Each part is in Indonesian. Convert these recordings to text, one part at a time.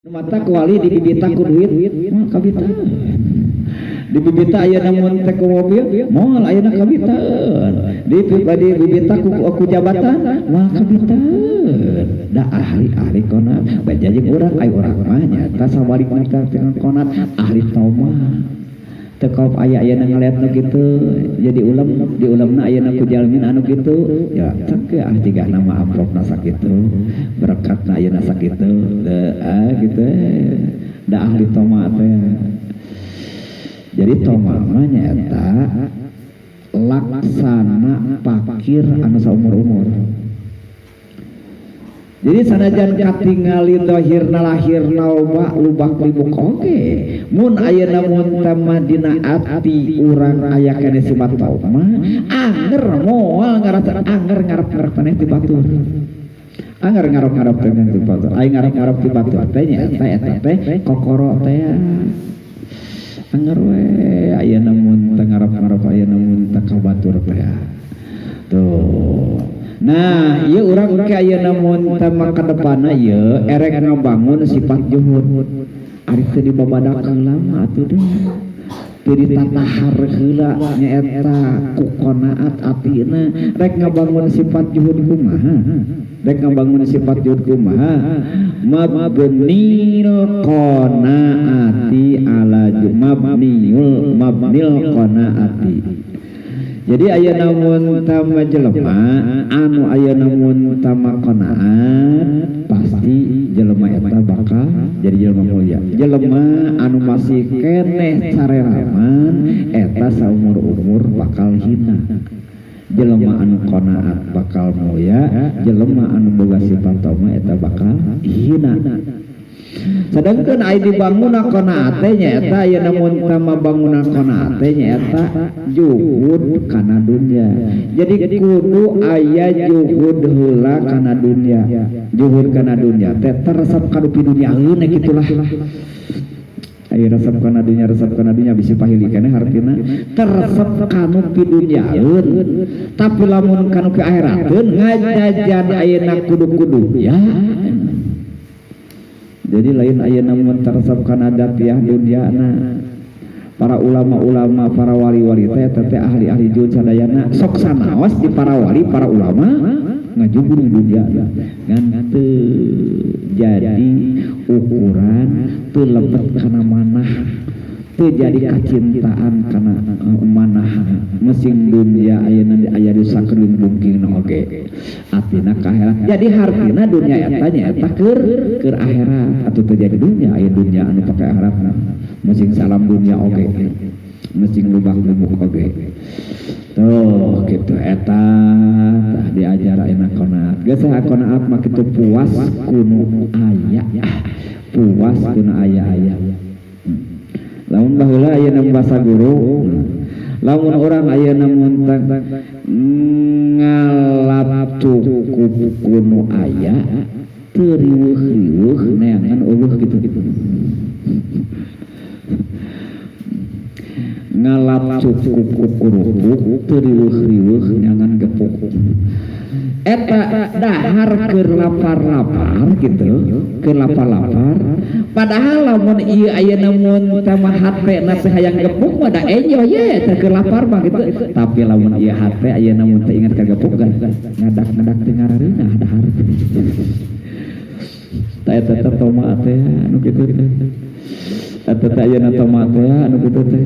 mata kuali di bibita ku duit moal kabita di bibita ayeuna mun teh ku mobil moal ayeuna kabitaeun di bibita ku jabatan moal kabitaeun da ahli konat bajajing urang aya urang mah nyata sabalik kita dengan konat ahli taumah teu kaop aya ayeuna ngaliatna kitu jadi ulam di ulamna ayeuna ku jalmin anu kitu ya teu tiga nama amplopna sakitu berkatna ayeuna sakitu gitu da ahli toma teh jadi toma mah nyaeta laksana pakir anu saumur-umur. Jadi sanajan katingali dohirna lahirna lubak libuk oke mun ayeuna mun tamadina ati urang aya kana sifat tauma anger moal ngarasa anger ngarep-ngarep maneh ti batur anger ngarep-ngarep dengan ti batur aya ngarep-ngarep ti batur teh nya eta teh kokoro teh anger we ayeuna mun teu ngarep-ngarep ayeuna mun teu ka batur teh tuh. Nah, ieu urang ke ayeuna mun tema ka depanna ieu erek ngabangun sifat juhud. Ari teu dibabadak heula mah atuh deh. Teu ditatahar heula nyaeta ku qanaat atina rek ngabangun sifat juhud kumaha? Rek ngabangun sifat juhud kumaha? Mabnil qanaati ala mabnil qanaati. Jadi ayeuna mun tama jelema anu ayeuna mun tama qanaat pasti jelema eta bakal jadi jelema mulia. Jelema anu masih keneh careraman eta saumur-umur bakal hina. Jelema anu qanaat bakal mulia, jelema anu boga sifat tauma eta bakal hina. Sedangkan aya dibangunna qanaat teh nyaeta ayeuna mun tama bangunan qanaat teh nyaeta juhud kana dunya. Jadi kudu aya juhud heula kana dunya. Juhud kana dunya teh teresep ka duniaeun gitulah. Aya resep kana dunya bisi pahili keneh hartina teresep kanu pi dunyaeun. Tapi lamun kanu ke akhirateun ngajajan ayeuna kudu-kudu ya. Jadi lain ayeuna mun teresep kana datiah dunyana para ulama-ulama para wali-wali teh ahli-ahli juhud sadayana sok sanaos di para wali para ulama ngajubung dunya ngan teu jadi ukuran teu lebet kana manah teu jadi kacintaan kana manah meusing dunya ayeuna aya di sakeureung bungkingna oge atina ka akhirat jadi hartina dunya eta nyaeta keur akhirat atuh teu jadi dunya aya dunya anu pake akhiratna meusing salam dunya oge meusing lubak-lubuk oge tuh kitu eta tah diajar ayeuna qanaat geus qanaat mah kitu puas kuno aya puas kuno aya lamun baheula ayeuna basa guru lamun urang ayeuna mun ngalap cukup kuno aya teu riweuh-riweuh neangan eueuh kitu-kitu ngalap cukup kurupuk teu riweuh-riweuh neangan gepuk eta dahar keur lapar-lapar gitu keur lapar-lapar padahal lamun ieu ayeuna mun tama hatena teh hayang gepuk mah da enjoy ye teh keur lapar mah gitu tapi lamun ieu hate ayeuna mun teh inget ka gepuk kan ngadak-ngadak teh ngarareuna dahar tah eta teh toma teh anu kitu teh eta teh ayeuna toma teh anu kitu teh.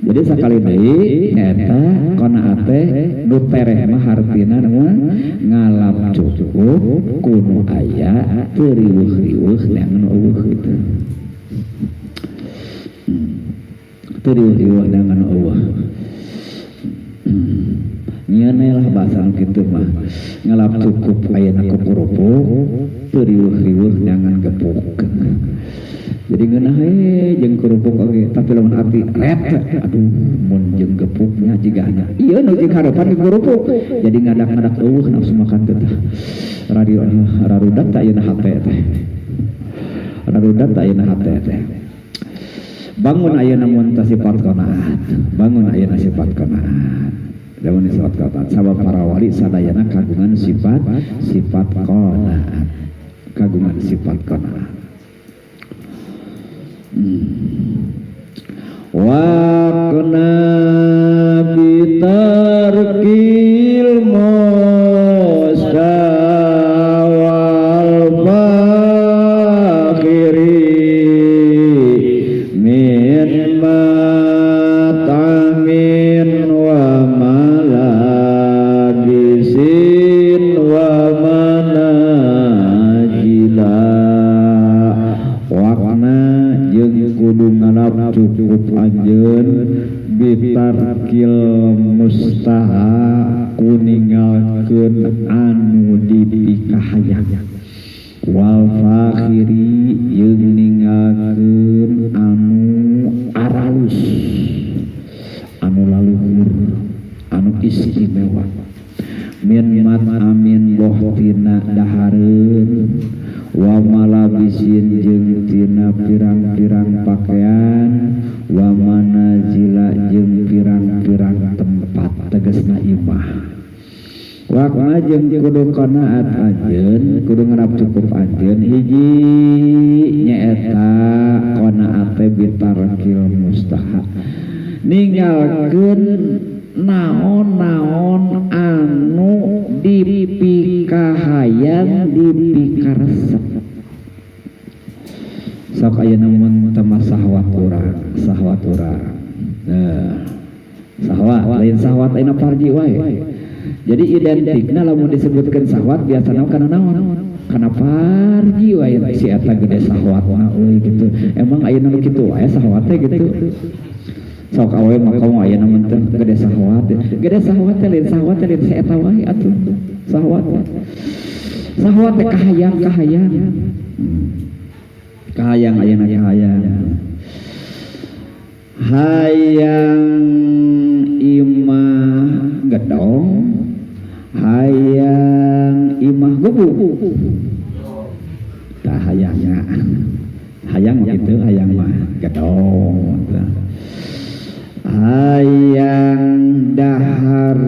Jadi sakali deui eta qanaat teh nu tereh mah hartina ngalap cukup kudu aya teu riweuh-riweuh neangan eueuh kitu. Teu riweuh-riweuh neangan eueuh. Nyeunah lah basa kitu mah ngalap cukup ayeuna kukurupuk teu riweuh-riweuh neangan gepuk. Jadi ngeunah jeung kerupuk oge tapi lamun arti ret aduh mun jeung gepuknya jigana ieu nu jeung harapan kerupuk jadi ngadak-ngadak eueuh nafsu makan teh radio rarudat ta ayeuna hate teh rarudat ta ayeuna hate teh bangun ayeuna mun sifat qanaat bangun ayeuna sifat qanaat lamun sifat qanaat sabab para wali sadayana kagungan sifat qanaat kagungan sifat qanaat wa kana bitarkil mustawal fakhiri min matamin wa malabisin wa manajila wakna jeung kudu ngalap cukup anjeun bitarkil mustaha kuningalkeun anu dipikahayang wal fakhiri jeung ninggalkeun anu aralus anu laluhur anu istimewa min mat amin boh tina dahareun wa malabisin jeung tina pirang-pirang pakaian wa manazila jeung pirang-pirang tempat tegasna imah wakna jeung kudu qanaat anjeun kudu ngarap cukup anjeun hiji nyaeta qanaat bitarkil mustahab ninggalkeun naon-naon anu dipikahayang dipikaresep sok ayeuna mun teu sahwat urang sahwat lain sahwat ayeuna farji wae jadi identikna lamun disebutkeun sahwat biasana kana naon kana farji wae si eta gede sahwatna euy gitu emang ayeuna nu kitu wae sahwat teh gitu sok awe maka ayeuna mun teh gede sahwat lain sahwat lain si eta wae atuh sahwat teh kahayang ayeuna hayang imah gedong hayang imah gubuk tah hayangnya hayang gitu hayang mah gedong hayang dahar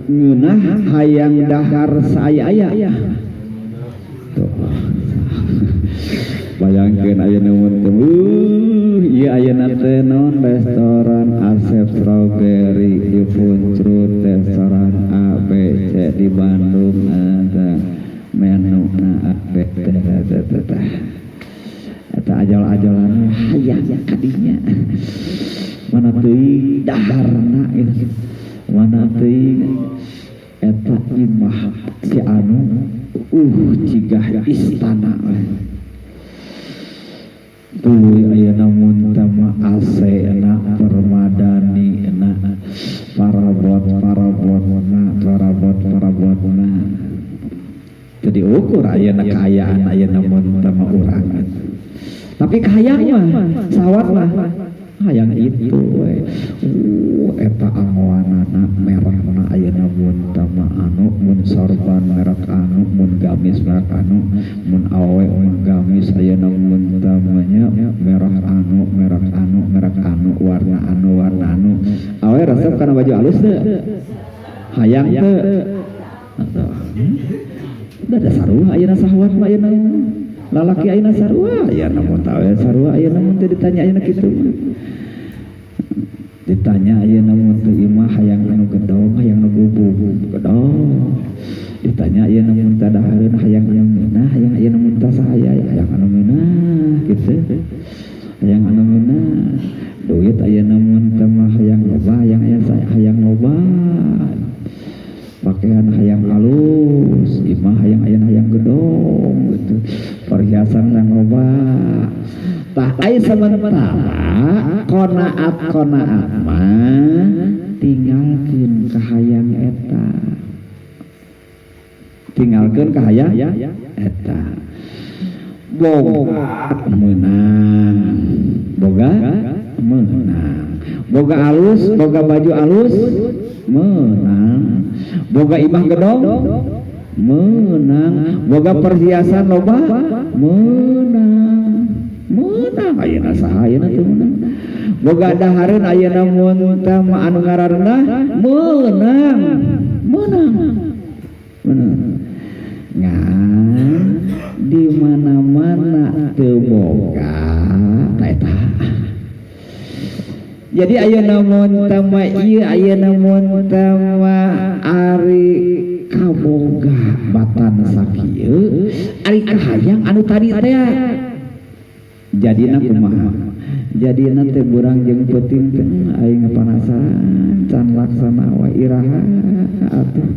ngeunah hayang dahar saaya tuh bayangkeun ayeuna mun ieu ayeuna teh naon restoran Asep Strawberry di Puncrut restoran ABC di Bandung ada menuna ABC eta ajal-ajalan hayang kadinya mana teuing daharna mana teuing eta imah si anu cigah istana tuluy ayeuna mun tama asena permadani parabotna jadi ukur ayeuna kaayaan ayeuna mun tama urang tapi kahayang mah sawat mah hayang itu we eta angoanana merekna ayeuna mun tama anu mun sorban merek anu mun gamis merek anu mun awe mun gamis ayeuna mun tamanya merek anu warna anu awe resep kana baju alus teu hayang teu ada sarua ayeuna sahwat mah ayeuna lalaki ayeuna sarua ayeuna mun tawe sarua ayeuna mun teu ditanya ayeuna kitu ditanya ayeuna mun teu imah hayang anu gedong hayang anu gubuk gedong ditanya ayeuna mun teu dahareun hayang meunah hayang ayeuna mun teu sahaya hayang anu meunah kitu hayang anu meunah duit ayeuna mun teu mah hayang loba hayang loba pakaian hayang halus imah hayang ayeuna hayang gedong gitu perhiasan yang loba tah aya sementara qanaat mah tinggalkeun kahayang eta boga menang boga alus boga baju alus menang boga imah gedong menang boga perhiasan loba menang ayeuna saha ayeuna teu menang boga dahareun ayeuna mun teh anu ngaranna menang ngan di mana-mana teu boga eta Jadi ayeuna mun tama ieu ayeuna mun tama ari kaboga batan sakieu ari kahayang anu tadi teh jadina kumaha jadina teh urang jeung peuting teh aing ngapanasan can laksana wa iraha atuh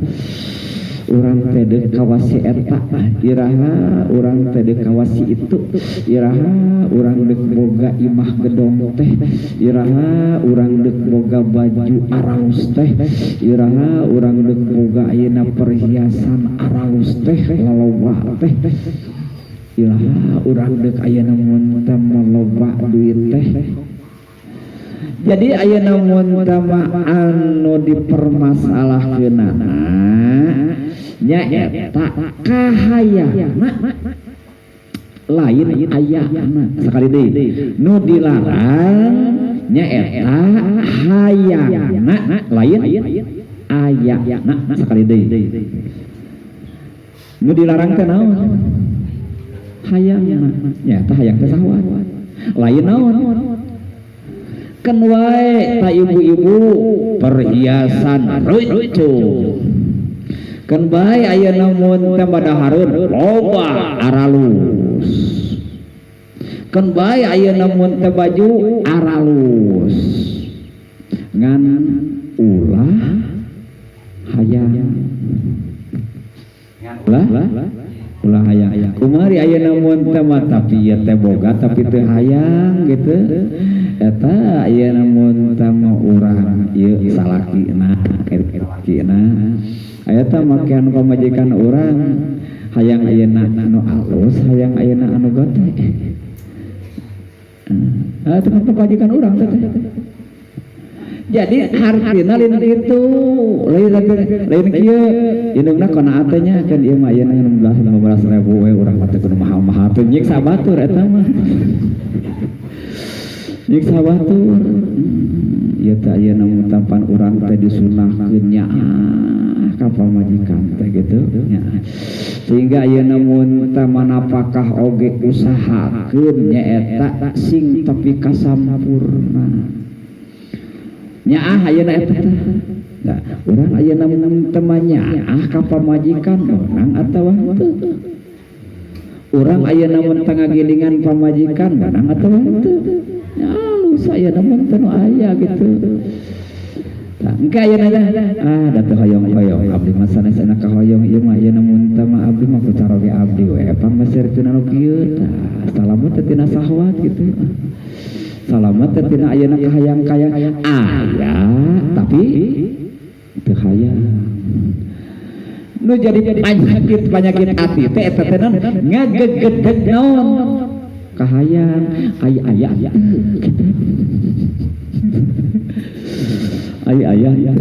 urang teh deuk kawasi eta iraha urang teh deuk kawasi itu iraha urang deuk boga imah gedong teh iraha urang deuk boga baju araus teh iraha urang deuk boga ayeuna perhiasan araus teh laloba teh iraha urang deuk ayeuna mun teh loba duit teh. Jadi ayeuna mun teh anu dipermasalahkeunana nyaeta kahayangna lain ayana sakali deui nu dilarang nyaeta hayangna lain ayana sakali deui nu dilarang teh naon hayangna nyaeta hayang teh sahwat lain naon kan wae ta ibu-ibu perhiasan rucu kan bae ayeuna mun teh badahareun loba aralus kan bae ayeuna mun teh baju aralus ngan ulah hayang ulah hayang kumari ayeuna mun teh tapi ieu teh boga tapi teu hayang gitu eta ayeuna mun teh urang ieu salakina kira-kira eta makean pamajikan urang hayang ayeuna anu alus hayang ayeuna anu gede eta pamajikan urang teh jadi hartina lain itu lain kieu indungna qanaat teh nya kan ieu mah ayeuna 16-15 ribu we urang mah teh kudu mahal-mahal teh nyiksa batur eta mah nyiksa batur ieu teh ayeuna mutapan urang teh disunahkeun nya ka pamajikan teh gitu nya sehingga ayeuna mun teh manapakah oge usahakeun nyaeta sing tapi kasampurna nyaah ayeuna eta teh nah urang ayeuna mun teh nyaah ka pamajikan meunang atawa teu urang ayeuna mun teh ngagilingan pamajikan meunang atawa teu alus ayeuna mun teh nu aya gitu. Engke ayeuna da teu hoyong-hoyong abdi mah sanesana ka hoyong ieu mah ayeuna mun teh mah abdi mah kucara ge abdi we pamasirkeun anu kieu tah salamet teh tina sahwat gitu. Salamet teh tina ayeuna kahayang-kayang aya tapi teu hayang. Nu jadi penyakit ati teh eta teh ngagegedeg naon kahayang aya gitu. Ayah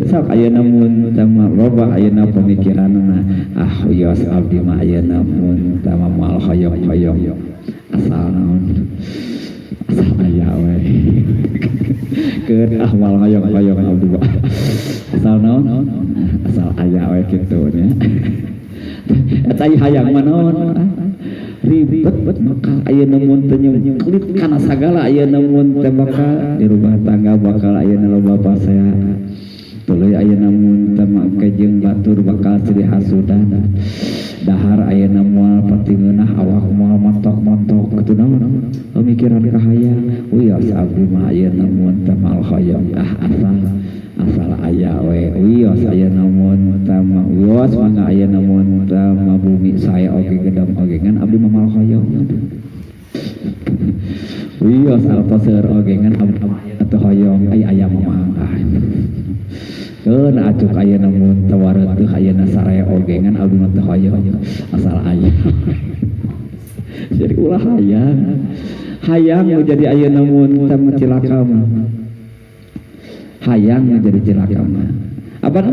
sok ayeuna mun teh loba ayeuna pemikiranna yos abdi mah ayeuna mun teh moal hoyong-hoyong asal naon asal aya we keur moal hoyong-hoyong abdi mah asal naon asal aya we kitu nya eta hayang mah naon ribet bakal ayeuna mun teh nyengklit kana sagala ayeuna mun teh bakal di rumah tangga bakal ayeuna loba pasea tuluy ayeuna mun teh make jeung batur bakal silih hasudan dahar ayeuna moal pati ngeunah awak moal montok-montok kitu naon pemikiran kahayang wios abdi mah ayeuna mun teh mal hoyong asal aya we wios ayeuna mun teh wios mangga ayeuna mun teh bumi saya oge gedang oge ngan abdi mah mal hoyong wios alpaseur oge ngan abdi mah teh hoyong aya mah keun acuk ayeuna mun teh wareuteuh ayeuna saraya oge ngan abdi mah teh hoyong asal aya jadi ulah hayang jadi ayeuna mun teh cilaka mah hayang menjadi cilaka mah apa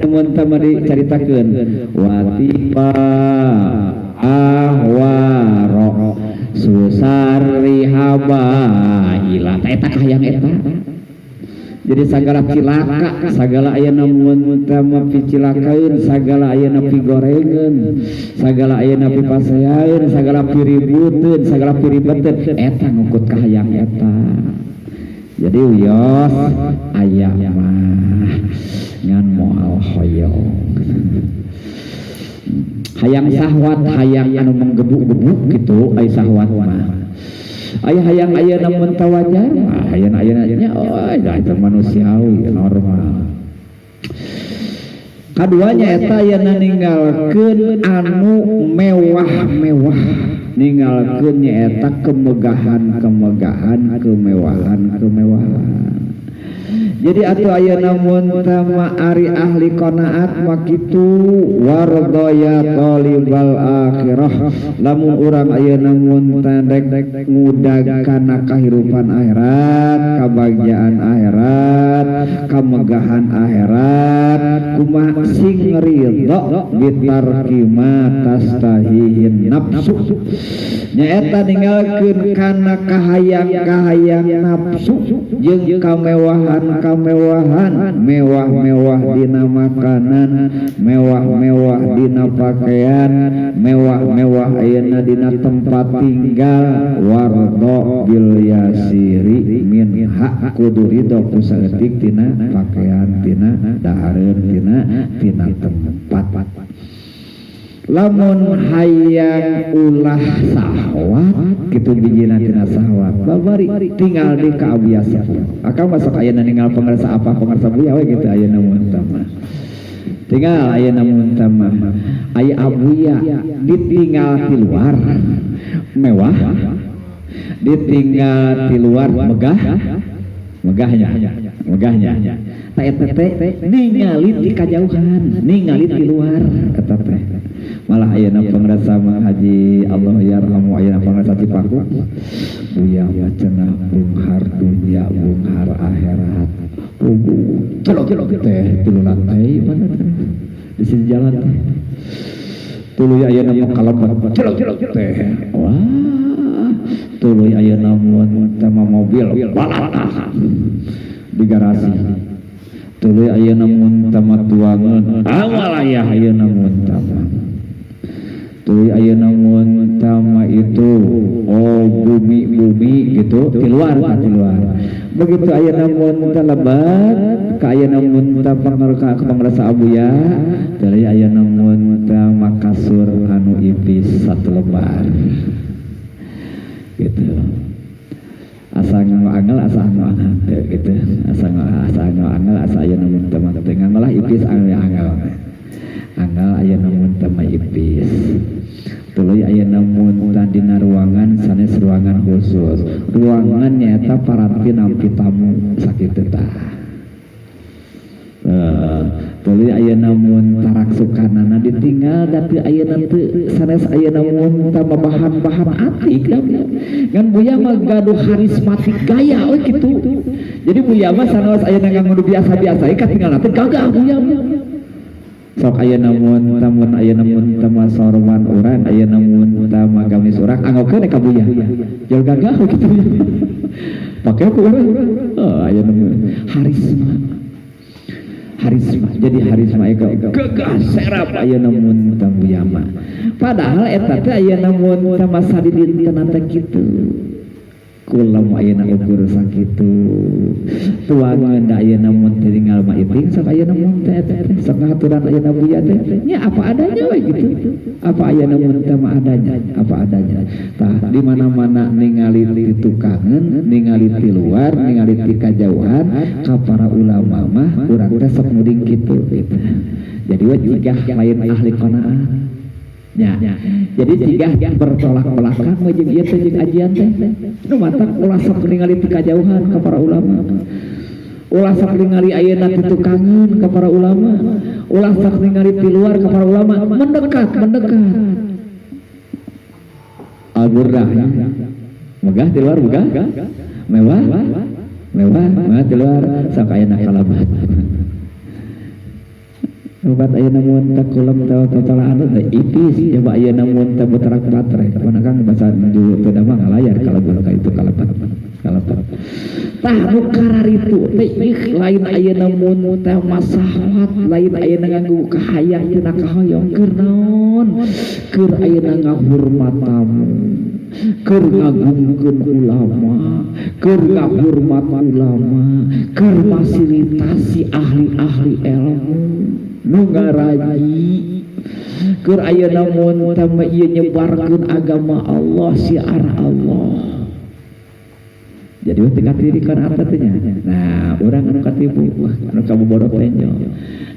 mun teh dicaritakeun watiba ahwaro susari haba ila eta kahayang eta jadi sagala cilaka sagala ayeuna mun teh picilakaeun sagala ayeuna pigorengeun sagala ayeuna pipaseaeun sagala piributeun sagala piribeteun eta ngukut kahayang eta Jadi wios aya mah ngan moal hoyong hayang sahwat hayang anu menggebu-gebu gitu ai sahwat mah aya hayang aya namun tawajar hayang aya nya itu manusiawi normal. Kaduanya eta yana ninggalkeun anu mewah-mewah, ninggalkeun nyaeta kemegahan kemewahan. Jadi atuh aya namun tama ari ahli qanaat makitu wardaya talibal akhirah lamun urang aya namun tandek ngudag kana kahirupan akhirat, kabagjaan akhirat, kamegahan akhirat, kumaha sing ridho bitarki ma tastahihin nafsu. Nyaeta ninggalkeun kana kahayang-kahayang nafsu jeung kamewahan mewah-mewah dina makanan, mewah-mewah dina pakaian, mewah-mewah ayeuna dina tempat tinggal, wardo bil yasiri min hak kudu ridho ku saeutik tina pakaian, tina dahareun, tina tempat. Lamun hayang ulah sahwat kitu bijina tina sahwat babari tinggal di kaabiyasa akal masuk ayeuna ninggal pangarsa apa pangarsa buya we kitu ayeuna muntah mah tinggal ayeuna muntah mah aya abuya ditinggal di luar mewah ditinggal di luar megahnya ta eta teh ningali di kajauhan ningali di luar eta teh malah ayeuna pangrasa mah haji Allah yarhamu ayeuna pangrasa Cipaku buya wacana bunghar dunya bunghar akhirat celok teh tilu lantai bener di sini jalan teh tuluy ayeuna mah kalabat celok teh wah tuluy ayeuna mun tema mobil balatah di garasi tuluy ayeuna mun tema tuangan awal aya ayeuna mun tema tuluy ayeuna mun tama itu bumi gitu di luar begitu ayeuna mun lebat ka ayeuna mun pangrasa abuya tuluy ayeuna mun tama kasur anu ipis satu lembar gitu asa angel gitu asa angel asa ayeuna mun tama tengah malah ipis angel ayeuna mun tama ipis tuluy ayeuna mun dina ruangan sanes ruangan khusus ruangan nyaeta paranti nampi tamu sakitu tah tuluy ayeuna mun tarak sukanana ditinggal tapi ayeuna teu sanes ayeuna mun tama bahan-bahan atik ngan buya mah gaduh karismatik gaya we kitu jadi buya mah sanes ayeuna nganggo biasa-biasa katinggalna teh gagah buya sok ayeuna mun tama sorman urang ayeuna mun tama gamis urang anggokeun ka buya jol gagah kitu pake ku urang ayeuna mun harisma jadi harisma eka gagah serap ayeuna mun tama buya mah padahal eta teh ayeuna mun tama sadidinten teh kitu kulam ayeuna ukur sakitu tuangan da ayeuna mun tinggal mah iting sok ayeuna mun teh sok ngaturan ayeuna buya teh nya apa adanya we gitu apa ayeuna mun teh mah adanya tah di mana-mana ningali ti tukangan ningali ti luar ningali ti kajauhan ka para ulama mah urang teh sok muding kitu gitu jadi we jigah lain ahli qanaah ya, jadi jika bertolak belakang jeung ieu teh jeung ajian teh nu matak ulah sok ningali ti kajauhan ka para ulama ulah sok ningali ayeuna ti tukangan ka para ulama ulah sok ningali ti luar ka para ulama mendekat al-burdah megah di luar mewah di luar sok ayeuna kalabat obat ayeuna mun teh kulam teh totalaan teh ipis coba ayeuna mun teh beterak baterai mana kang bahasa dulu teh mah ngalayar kalau ka itu kalapat tah nu kararitu teh lain ayeuna mun teh masahwat lain ayeuna nganggo kahayang tina kahoyong keur naon keur ayeuna ngahurmat tamu keur ngagungkeun ulama, keur ngahormat ulama, keur fasilitasi ahli-ahli ilmu nu ngaraji, keur ayeuna mun tama ieu nyebarkeun agama Allah, syiar Allah. Jadi tingkat dirikan apa tanya. Nah, orang anu katipu, anu kabobodo penyo.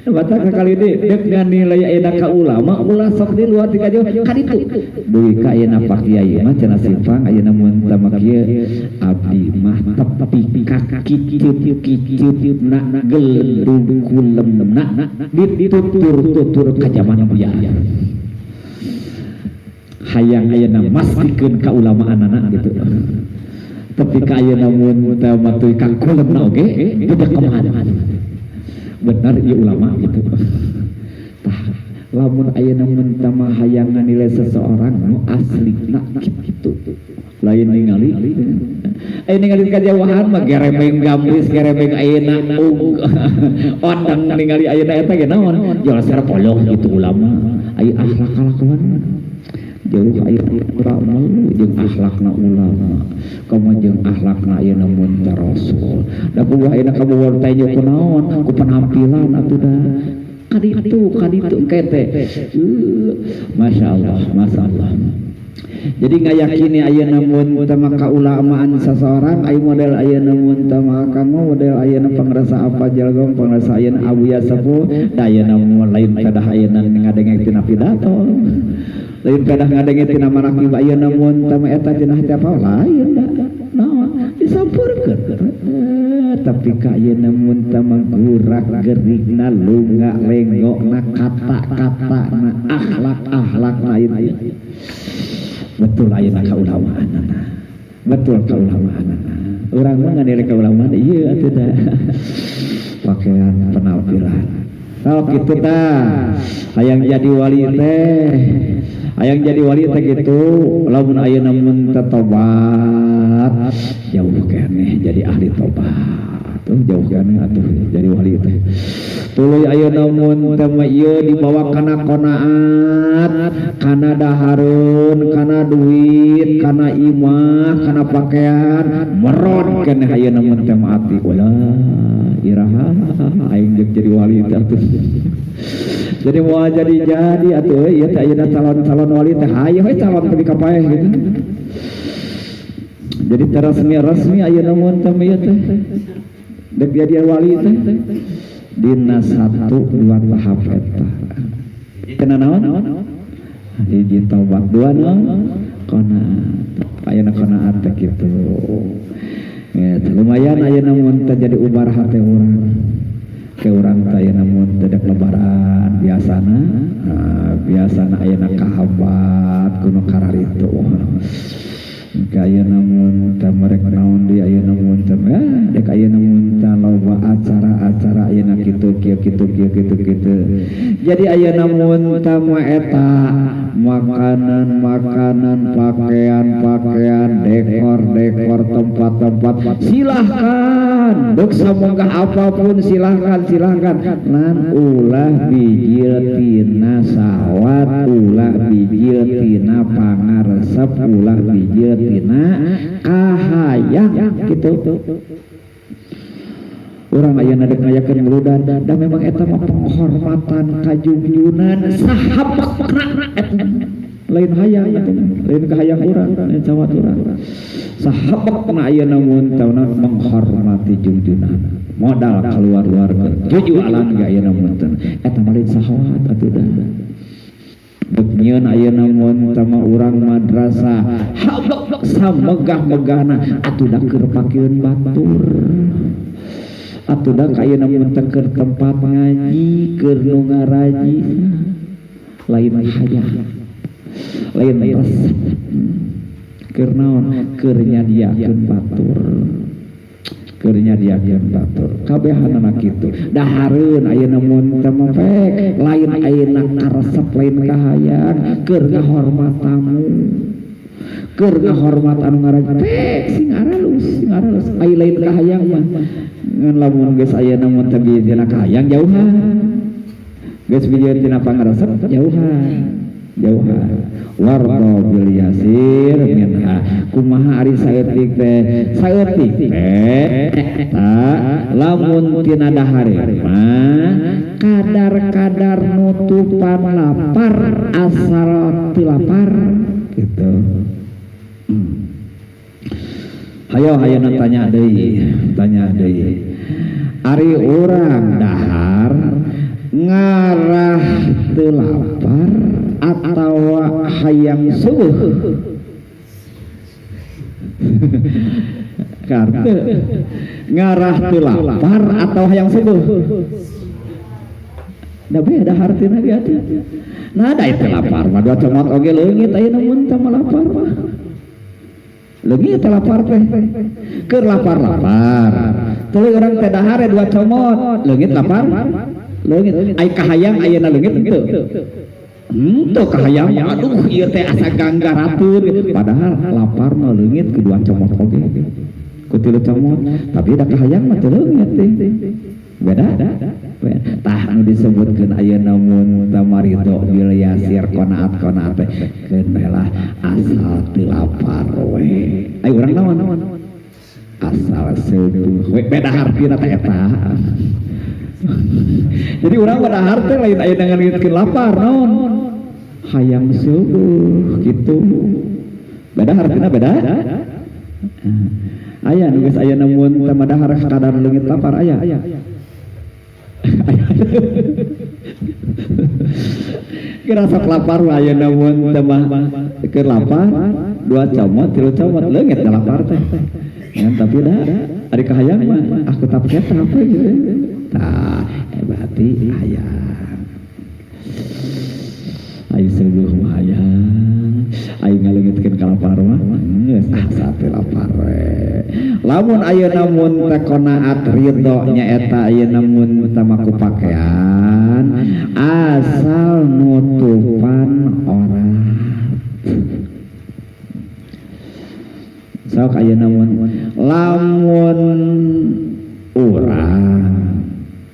Bata kali ini dek nilai ayeuna ka ulama, ulah sok di luar tika jauh ka ditu. Duwi ka ayeuna Pak Kiai mah cenah simpang ayeuna mun tama kieu abdi mah tepi kaki kicip-kicipna gelendung kulemna ditutur-tutur ka zaman biaya. Hayang ayeuna mastikeun ka ulama anana gitu. Tapi kaya namun matuy kakulemna oge budak kemana benar ieu ulama gitu. Tah lamun ayeuna mun tama hayang nilai seseorang nu aslina kitu lain ningali aya ningali kajauhan mah geremeng gambis geremeng ayeuna ondang ningali ayeuna eta ge naon jelas cara poloh gitu ulama aya akhlak kalakuan jauh aya ulama jeung akhlakna ulama kama jeung akhlakna ayeuna mun ta rasul da buah ayeuna kabobodo teh ku naon ku penampilan atuh da kaditu kete masyaallah. Jadi ngayakini ayeuna mun tama kaulamaan saseorang aya model ayeuna mun tama kamu model ayeuna pangrasa apa jalgong pangrasa ayeuna abuya sepuh da ayeuna mun lain kadah ayeuna ngadenge tina pidato lain kadah ngadenge tina manaqib ayeuna mun tama eta cenah teh apa lain da naon disampurkeun tapi ka ayeuna mun tama gurak gerigna lunga lenggokna kata-katana akhlak-akhlakna ieu betul ayeuna kaulamaanana betul kaulamaanana urang mah ngadere kaulamaan ieu atuh da pakaian penampilan kalau kitu tah hayang jadi wali teh gitu lamun ayeuna mun tobat jauh keneh jadi ahli tobat tuh jauh keneh atuh jadi wali teh tuluy ayeuna mun tama ieu dibawa kana qanaat kana dahareun kana duit kana imah kana pakaian meron keneh ayeuna mun tama ati ulah iraha aing jadi wali teh atuh jadi mau jadi atuh ieu teh ayeuna calon wali teh hayu we calon teh kapaeh gitu. Jadi resmi ayeuna mun teh ieu teh dek jadi wali teh dina 1 2 tahap eta. Kena naon? Hiji tobat, 2 naon? Qanaat. Ayeuna qanaat teh kitu. Lumayan ayeuna mun teh jadi ubar hate urang. Ke urang teh ayeuna mun teh dek lebaran biasana ayeuna kahabat kuno kararitu. Ayeuna mun teh merek naon di ayeuna mun teh dek ayeuna mun teh loba acara-acara ayeuna kitu. Jadi ayeuna mun teh mah eta makanan, pakaian, dekor, tempat. Silahkan, dek samoga apapun silahkan. Lan ulah bijil tina sawat, ulah bijil tina pangaresep, ulah bijil tina kahayang gitu. Urang ayeuna dek ngayakeun muludan da memang eta mah penghormatan kajunjunan sahabakna eta lain hayang lain kahayang urang lain cawat urang sahabakna ayeuna mun tauna menghormati junjunan modal keluar jujualan ge ayeuna mun eta mah lain sahawat atuh da dek nyieun ayeuna mun tama urang madrasah habak samegah-megahna atuh da keur pakeun batur atuh da ayeuna mun teh keur tempat ngaji keur nu ngaraji lain hayang lain resep keur naon keur nyadiakeun batur kabehanana kitu dahareun ayeuna mun teh mepek lain ayeuna karesep lain kahayang keur ngahormat tamu keur ngahormat anu ngaraji pek sing aralus aya lain kahayang mah ngan lamun geus ayeuna mun teh dina kahayang jauhan geus bijieun tina pangaresep jauhan jauhan wardo bil yasir minha kumaha ari saeutik teh lamun tina dahare mah kadar-kadar nutupan lapar asal ti lapar gitu. Hayo tanya deui ari urang dahar ngarah teu lapar atawa hayang subuh karena ngarah teu lapar atau hayang subuh da beda hartina ge atuh nah da teu lapar mah dua comot oge leungit ayeuna mun teu lapar mah leungit teu lapar teh keur lapar tuluy urang teh dahar dua comot leungit lapar leungit ai kahayang ayeuna leungit henteu tuh kahayang aduh ieu teh asa ganggarateun padahal lapar mah leungit kedua comot oge ku tilu comot tapi da kahayang mah teu leungit teh beda tah nu disebutkeun ayeuna mun tamarido bil yasir qanaat teh keun asal teu lapar we ai urang naon asal seueuh we beda hartina teh eta. Jadi urang pada harta lain aya ngangitkeun lapar naon hayang subuh gitu beda hartina beda aya nu geus aya namun teu dahar kadar leungit lapar aya kerasa lapar aya namun teu keur lapar dua comot tilu comot leungit lapar teh tapi dah ari kahayang mah aku tap keta apa gitu tah berarti ayo seueuh mah ayo ngaleungitkeun ka lapar mah geus asa teu lapar lamun ayeuna mun teh qanaat ridho nyaeta ayeuna mun teh maku pakaian asal nutupan aurat sok ayeuna mun lamun urang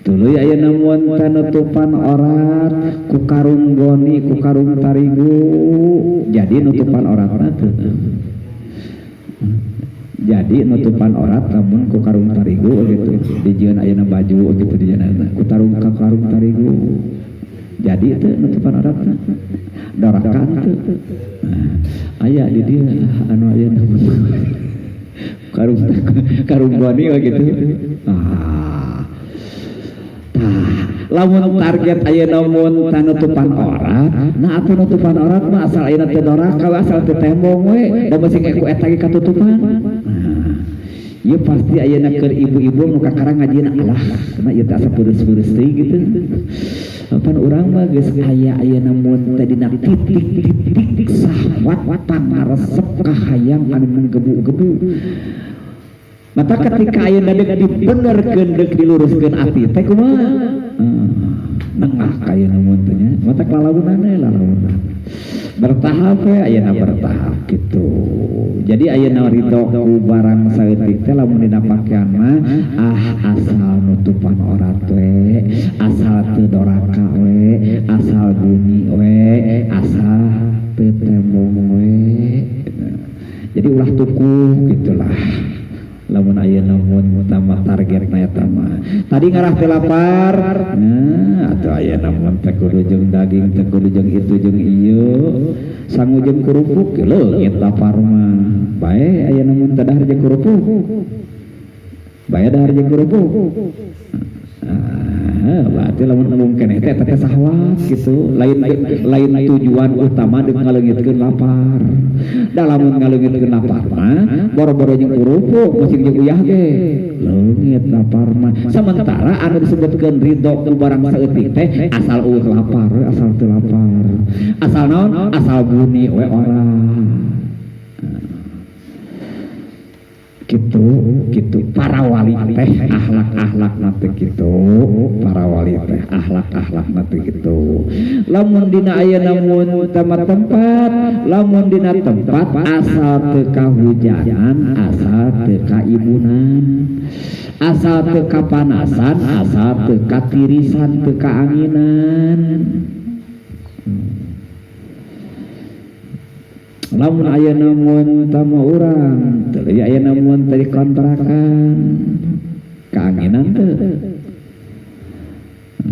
tuluy ayeuna mun nutupan aurat ku karung goni ku karung tarigu jadi nutupan auratna teu jadi nutupan aurat lamun ku karung tarigu gitu dijieun ayeuna baju gitu dijieun ku karung tarigu jadi teu nutupan auratna dorakan teu aya di dieu anu ayeuna karung goni gitu lamun target ayeuna mun nutupan aurat nah atuh nutupan aurat mah asal ayeuna teu doraka asal teu tembong we da mesti ku eta ge katutupan ieu pasti ayeuna keur ibu-ibu nu kakarang ngajieuna alah karena ieu teh asa peureus-peureus teh gitu pan urang mah geus aya ayeuna mun teh dina titik sahwat pangaresep kahayang anu menggebu-gebu mata ketika ayeuna deuk dibenerkeun deuk diluruskeun ati teh kumaha nengah kayeuna mun teh nya mata lalaunan bertahap we ayeuna bertahap gitu jadi ayeuna ridho ku barang saeutik teh lamun dina pakaian mah asal nutupan aurat we asal teu doraka we asal bunyi we asal teu tembong we jadi ulah tuku gitulah lamun ayeuna mun tambah targetna eta mah tadi ngarah teh lapar nah atuh ayeuna mun teh kudu jeung daging teh kudu jeung itu jeung ieu sangu jeung kerupuk leungit lapar mah bae ayeuna mun teh dahar jeung kerupuk bae dahar jeung kerupuk berarti lamun mungkin teh teh sahwat gitu lain tujuan utama deuk ngaleungitkeun lapar da lamun ngaleungitkeun lapar mah boro-boro jeung kerupuk masing jeung uyah ge leungit lapar mah sementara anu disebutkeun ridho ku barang saeutik teh asal lapar asal teu lapar asal naon asal bunyi we orang gitu para wali teh akhlak teh gitu para wali teh akhlak teh gitu lamun dina ayeuna mun tempat lamun dina tempat asal teu kahujanan asal teu kaibunan asal teu kapanasan asal teu katirisan teu kaanginan lamun aya namun tama urang teu aya namun tadi kontrakan kaanginan teu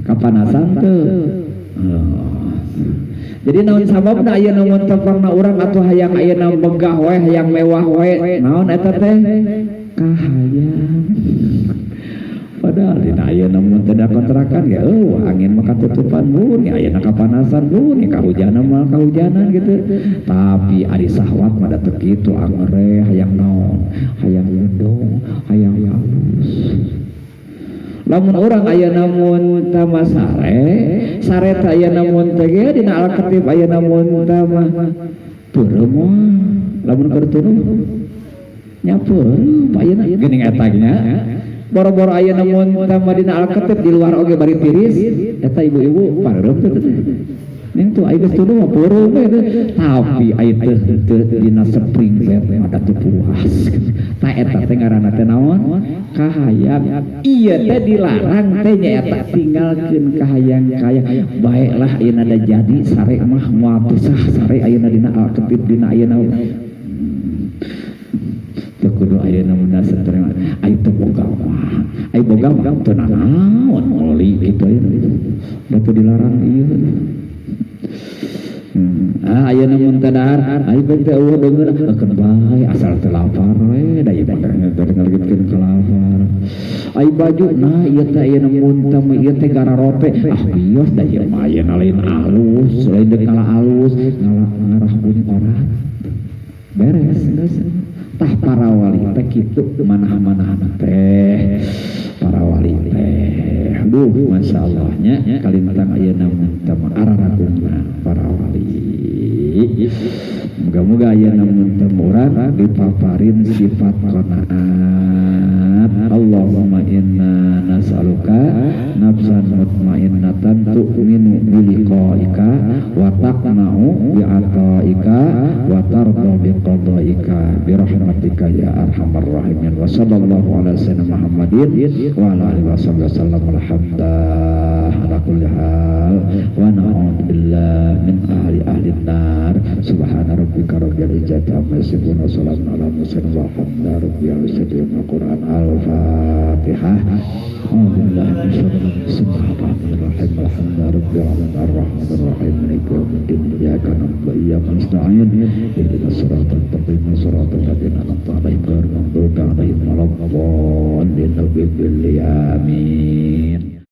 kapanasan teu jadi naon sababna aya namun teparna urang atuh hayang aya naon begah we hayang mewah we naon eta teh kahayang padahal dina aya namun teu kontrakan ya angin mah katutupan mun aya na kapanasan mun kahujanan mah kahujanan gitu tapi ari sahwat mah da teu kitu angere hayang naon hayang gendong hayang halus lamun urang aya namun tama sare teh aya namun teh ge dina Alkitab aya namun tama turun lamun keur turun nyapeureun ayeuna geuning eta nya boro-boro aya namun tama dina Alkitab di luar oge bari tiris eta ibu-ibu pareup teh ning tuh aya geus turun mah peureum tapi aya teh dina spring bed ada teu puas tah eta teh ngaranna teh naon kahayang ieu teh dilarang teh nyaeta tinggalkeun kahayang baiklah ayeuna da jadi sare mah moal pisah sare ayeuna dina Alkitab dina ayeuna teu kudu ayeuna mun saterema aya teu boga mah aya boga mah teu naon oli kitu ayeuna da teu dilarang ieu ayeuna mun tadahar aya teh eueuh deungeun keun bae asal teu lapar we da ieu ngalgitkeun ka lapar aya baju nah ieu teh ayeuna mun teh ieu teh gararote bios da ieu mah ayeuna lain alus lain deuk kala alus ngarah bunyi orang beres geus tah para wali teh kitu manah-manahna teh para wali teh duh masyaallah nya kalintang ayeuna mun teh araragungna para wali moga-moga ayeuna mun teh urang dipaparin sifat qanaat Allahumma inna nas'aluka nafsan mutmainnatan tu'minu bi liqa'ika wa taqna'u bi ataika wa tarda bi qadaika bi rahmatika ya arhamar rahimin wa sallallahu ala sayyidina Muhammadin wa ala alihi wasallam alhamdulillah ala kulli hal wa na'udzu billahi min ahli nar subhana rabbika rabbil izzati amma yasifun wa salamun ala mursalin walhamdulillahi rabbil alamin Al-Qur'an Al-Fatihah Bismillahirrahmanirrahim alhamdulillahi rabbil alamin arrahmanir rahim maliki yaumiddin iyyaka na'budu wa iyyaka nasta'in ihdinas siratal mustaqim siratal ladzina an'amta 'alaihim ghairil maghdubi 'alaihim waladdallin amin